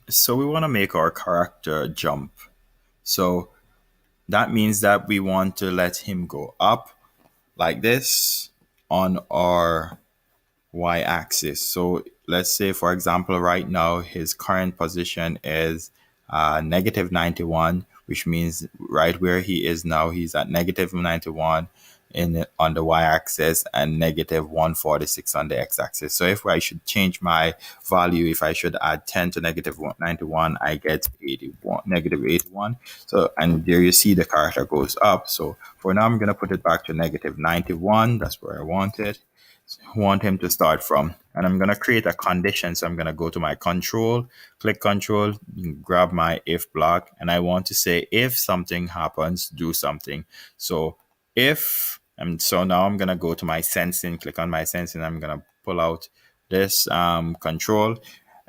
So we want to make our character jump. So that means that we want to let him go up like this on our y-axis. So let's say, for example, right now his current position is negative 91, which means right where he is now, he's at negative 91 on the y-axis and negative 146 on the x-axis. So if I should change my value, if I should add 10 to negative 91, I get 81, negative 81. So, and there you see the character goes up. So for now, I'm going to put it back to negative 91. That's where I want it. Want him to start from. And I'm going to create a condition. So I'm going to go to my control, click control, grab my if block, and I want to say if something happens, do something. So if, and so now I'm going to go to my sensing, click on my sensing, I'm going to pull out this control,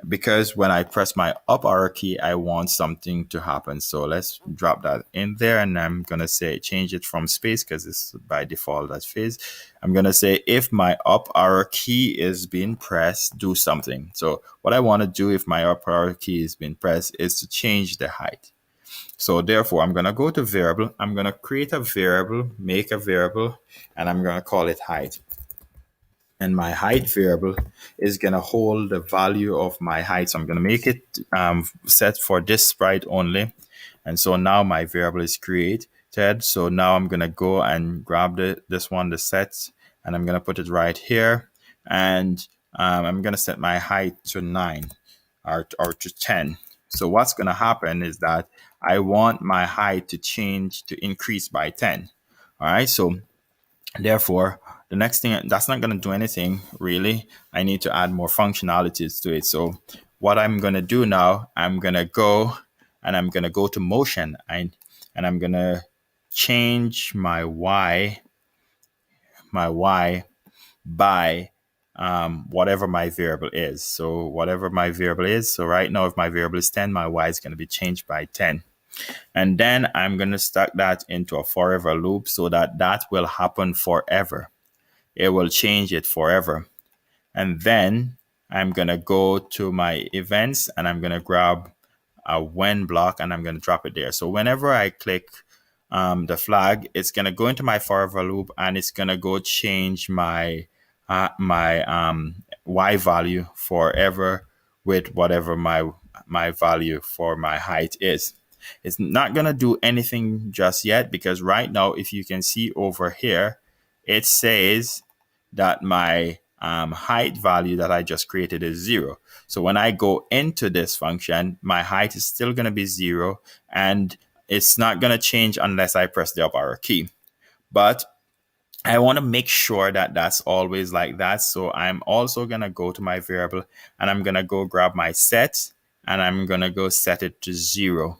because when I press my up arrow key, I want something to happen. So let's drop that in there, and I'm going to say change it from space because it's by default that's phase. I'm going to say if my up arrow key is being pressed, do something. So what I want to do if my up arrow key is being pressed is to change the height. So therefore, I'm going to go to variable. I'm going to create a variable, make a variable, and I'm going to call it height. And my height variable is going to hold the value of my height. So I'm going to make it set for this sprite only. And so now my variable is created. So now I'm going to go and grab this one, the sets, and I'm going to put it right here. And I'm going to set my height to 9 or to 10. So what's going to happen is that I want my height to change, to increase by 10. All right. So therefore, the next thing, that's not going to do anything really. I need to add more functionalities to it. So what I'm going to do now, I'm going to go and I'm going to go to motion, and I'm going to change my y by whatever my variable is. So whatever my variable is. So right now, if my variable is 10, my y is going to be changed by 10. And then I'm going to stack that into a forever loop so that that will happen forever. It will change it forever. And then I'm going to go to my events and I'm going to grab a when block and I'm going to drop it there. So whenever I click the flag, it's going to go into my forever loop and it's going to go change my y value forever with whatever my value for my height is. It's not going to do anything just yet because right now, if you can see over here, it says that my height value that I just created is 0. So when I go into this function, my height is still going to be 0 and it's not going to change unless I press the up arrow key. But I want to make sure that that's always like that. So I'm also going to go to my variable and I'm going to go grab my set and I'm going to go set it to 0.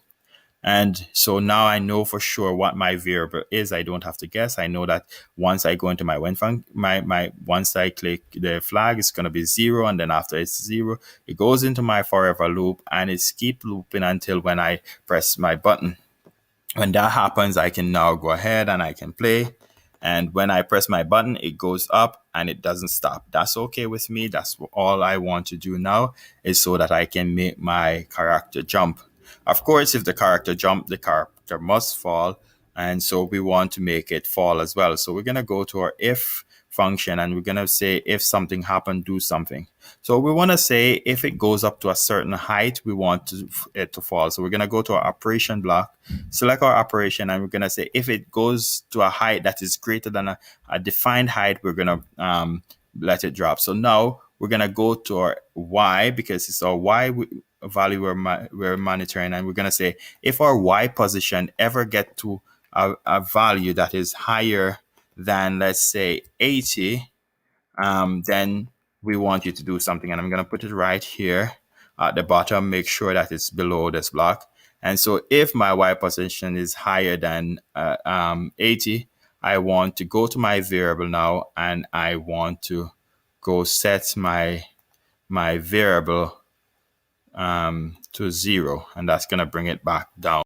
And so now I know for sure what my variable is. I don't have to guess. I know that once I go into my when function, once I click the flag, it's going to be 0. And then after it's 0, it goes into my forever loop and it's keep looping until when I press my button. When that happens, I can now go ahead and I can play. And when I press my button, it goes up and it doesn't stop. That's okay with me. That's all I want to do now is so that I can make my character jump. Of course, if the character jump, the character must fall. And so we want to make it fall as well. So we're going to go to our if function and we're going to say if something happened, do something. So we want to say if it goes up to a certain height, we want it to fall. So we're going to go to our operation block, select our operation, and we're going to say if it goes to a height that is greater than a defined height, we're going to let it drop. So now we're going to go to our y because it's our y value we're monitoring, and we're going to say if our y position ever get to a value that is higher than, let's say, 80, then we want you to do something. And I'm going to put it right here at the bottom, make sure that it's below this block. And so if my y position is higher than 80, I want to go to my variable now and I want to go set my variable to 0, and that's going to bring it back down.